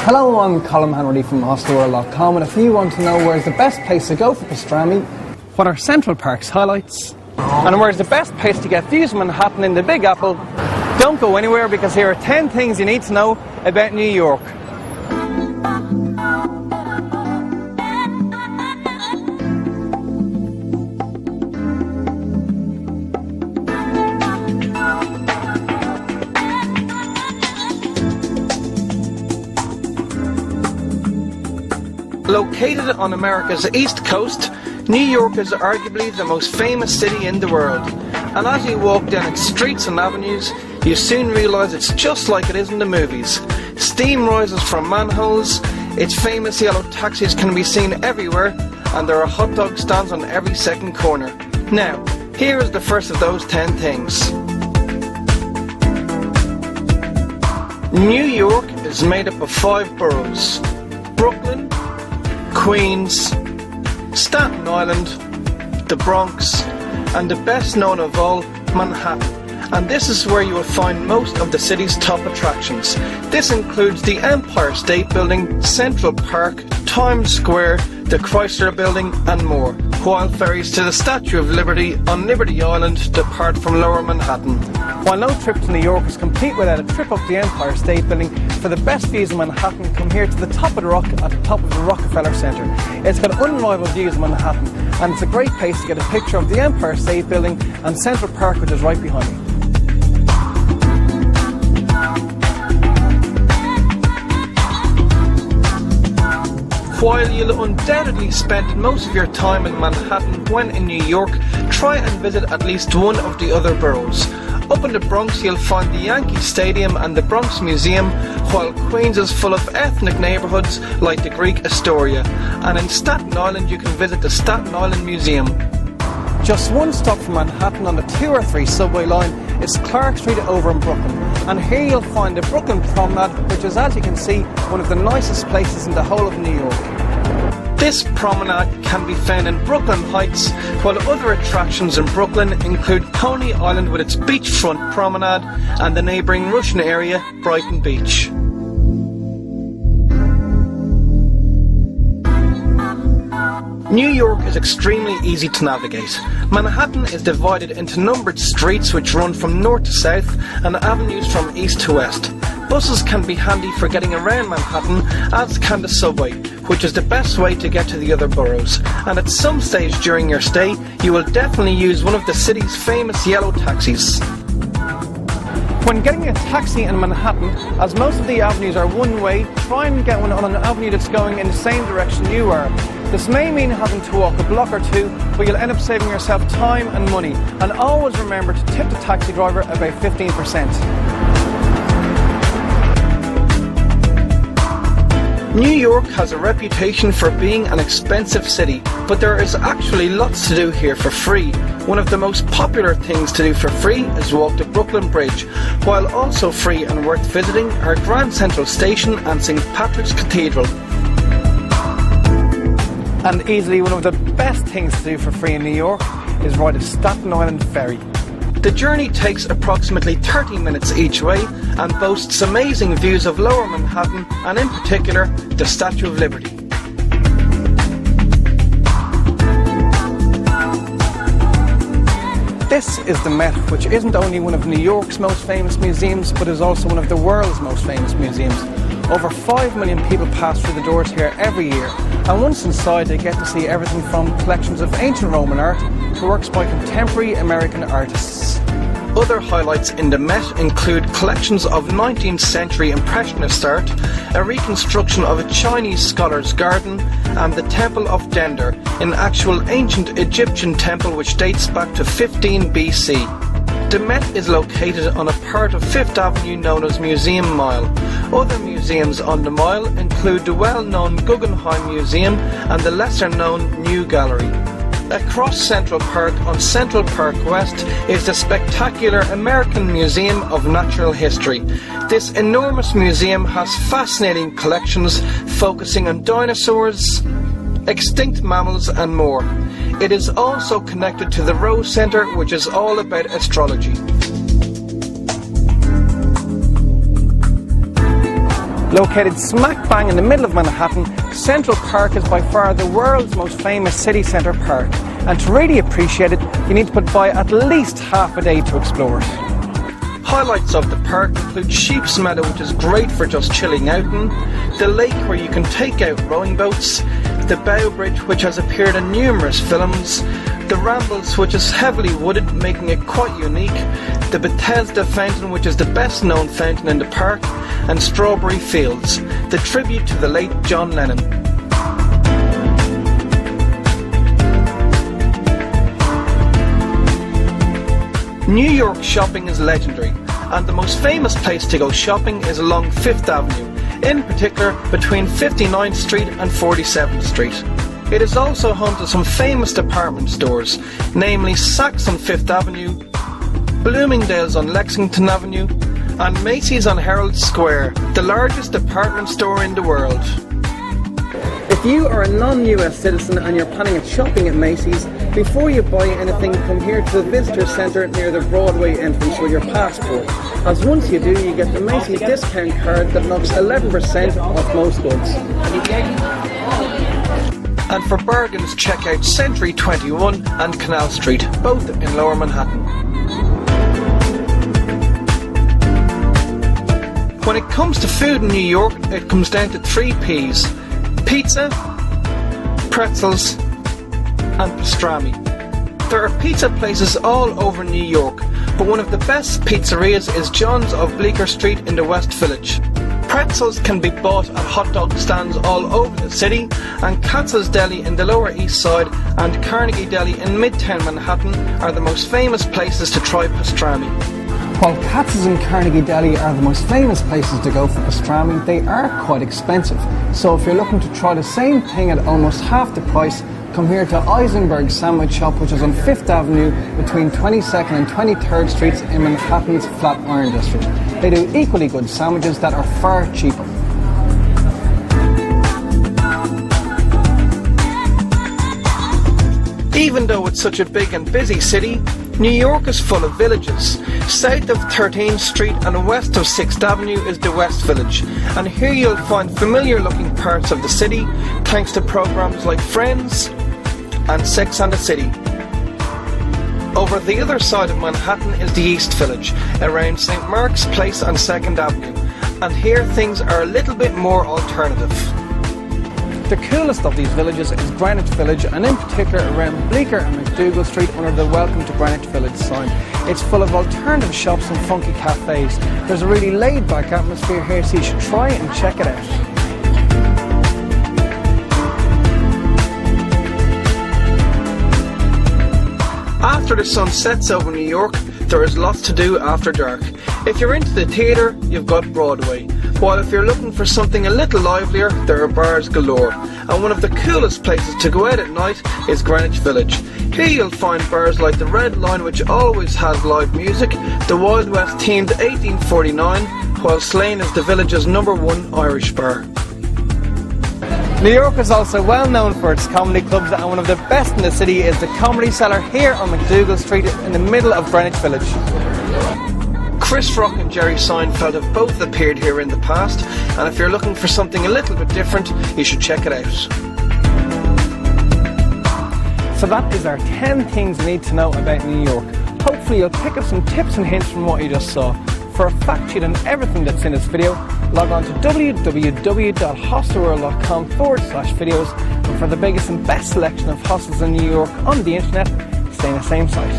Hello, I'm Colin Hanratty from hostelworld.com, and if you want to know where's the best place to go for pastrami, what are Central Park's highlights, and where's the best place to get views of Manhattan in the Big Apple, don't go anywhere, because here are 10 things you need to know about New York. Located on America's East Coast, New York is arguably the most famous city in the world. And as you walk down its streets and avenues, you soon realise it's just like it is in the movies. Steam rises from manholes, its famous yellow taxis can be seen everywhere, and there are hot dog stands on every second corner. Now, here is the first of those 10 things. New York is made up of 5 boroughs: Brooklyn, Queens, Staten Island, the Bronx, and the best known of all, Manhattan. And this is where you will find most of the city's top attractions. This includes the Empire State Building, Central Park, Times Square, the Chrysler Building, and more, while ferries to the Statue of Liberty on Liberty Island depart from Lower Manhattan. While no trip to New York is complete without a trip up the Empire State Building, for the best views of Manhattan, come here to the top of the rock at the top of the Rockefeller Center. It's got unrivaled views of Manhattan, and it's a great place to get a picture of the Empire State Building and Central Park, which is right behind me. While you'll undoubtedly spend most of your time in Manhattan when in New York, try and visit at least one of the other boroughs. Up in the Bronx you'll find the Yankee Stadium and the Bronx Museum, while Queens is full of ethnic neighbourhoods like the Greek Astoria. And in Staten Island you can visit the Staten Island Museum. Just one stop from Manhattan on the 2 or 3 subway line is Clark Street over in Brooklyn. And here you'll find the Brooklyn Promenade, which is, as you can see, one of the nicest places in the whole of New York. This promenade can be found in Brooklyn Heights, while other attractions in Brooklyn include Coney Island with its beachfront promenade and the neighbouring Russian area, Brighton Beach. New York is extremely easy to navigate. Manhattan is divided into numbered streets which run from north to south and avenues from east to west. Buses can be handy for getting around Manhattan, as can the subway, which is the best way to get to the other boroughs. And at some stage during your stay, you will definitely use one of the city's famous yellow taxis. When getting a taxi in Manhattan, as most of the avenues are one way, try and get one on an avenue that's going in the same direction you are. This may mean having to walk a block or two, but you'll end up saving yourself time and money. And always remember to tip the taxi driver about 15%. New York has a reputation for being an expensive city, but there is actually lots to do here for free. One of the most popular things to do for free is walk the Brooklyn Bridge, while also free and worth visiting are Grand Central Station and St. Patrick's Cathedral. And easily one of the best things to do for free in New York is ride a Staten Island ferry. The journey takes approximately 30 minutes each way and boasts amazing views of Lower Manhattan and in particular the Statue of Liberty. This is the Met, which isn't only one of New York's most famous museums, but is also one of the world's most famous museums. Over 5 million people pass through the doors here every year, and once inside they get to see everything from collections of ancient Roman art to works by contemporary American artists. Other highlights in the Met include collections of 19th century Impressionist art, a reconstruction of a Chinese scholar's garden, and the Temple of Dendar, an actual ancient Egyptian temple which dates back to 15 BC. The Met is located on a part of Fifth Avenue known as Museum Mile. Other museums on the Mile include the well-known Guggenheim Museum and the lesser-known New Gallery. Across Central Park on Central Park West is the spectacular American Museum of Natural History. This enormous museum has fascinating collections focusing on dinosaurs, extinct mammals and more. It is also connected to the Rose Centre, which is all about astrology. Located smack bang in the middle of Manhattan, Central Park is by far the world's most famous city centre park. And to really appreciate it, you need to put by at least half a day to explore it. Highlights of the park include Sheep's Meadow, which is great for just chilling out in, the lake where you can take out rowing boats, the Bow Bridge, which has appeared in numerous films, the Rambles, which is heavily wooded, making it quite unique, the Bethesda Fountain, which is the best known fountain in the park, and Strawberry Fields, the tribute to the late John Lennon. New York shopping is legendary, and the most famous place to go shopping is along 5th Avenue, in particular between 59th Street and 47th Street. It is also home to some famous department stores, namely Saks on 5th Avenue, Bloomingdale's on Lexington Avenue, and Macy's on Herald Square, the largest department store in the world. If you are a non-US citizen and you're planning on shopping at Macy's, before you buy anything, come here to the visitor centre near the Broadway entrance with your passport, as once you do, you get the Macy's discount card that knocks 11% off most goods. And for bargains, check out Century 21 and Canal Street, both in Lower Manhattan. When it comes to food in New York, it comes down to 3 P's: pizza, pretzels, and pastrami. There are pizza places all over New York, but one of the best pizzerias is John's of Bleecker Street in the West Village. Pretzels can be bought at hot dog stands all over the city, and Katz's Deli in the Lower East Side and Carnegie Deli in Midtown Manhattan are the most famous places to try pastrami. While Katz's and Carnegie Deli are the most famous places to go for pastrami, they are quite expensive. So if you're looking to try the same thing at almost half the price, come here to Eisenberg Sandwich Shop, which is on 5th Avenue between 22nd and 23rd Streets in Manhattan's Flatiron District. They do equally good sandwiches that are far cheaper. Even though it's such a big and busy city, New York is full of villages. South of 13th Street and west of 6th Avenue is the West Village, and here you'll find familiar looking parts of the city thanks to programs like Friends and Sex and the City. Over the other side of Manhattan is the East Village, around St. Mark's Place and 2nd Avenue, and here things are a little bit more alternative. The coolest of these villages is Greenwich Village, and in particular around Bleecker and McDougal Street under the Welcome to Greenwich Village sign. It's full of alternative shops and funky cafes. There's a really laid-back atmosphere here, so you should try and check it out. After the sun sets over New York, there is lots to do after dark. If you're into the theatre, you've got Broadway. While if you're looking for something a little livelier, there are bars galore. And one of the coolest places to go out at night is Greenwich Village. Here you'll find bars like the Red Line, which always has live music, the Wild West themed 1849, while Slane is the village's #1 Irish bar. New York is also well known for its comedy clubs, and one of the best in the city is the Comedy Cellar here on McDougal Street in the middle of Greenwich Village. Chris Rock and Jerry Seinfeld have both appeared here in the past, and if you're looking for something a little bit different, you should check it out. So that is our 10 things you need to know about New York. Hopefully you'll pick up some tips and hints from what you just saw. For a fact sheet on everything that's in this video, log on to www.hostelworld.com/videos, and for the biggest and best selection of hostels in New York on the internet, stay in the same site.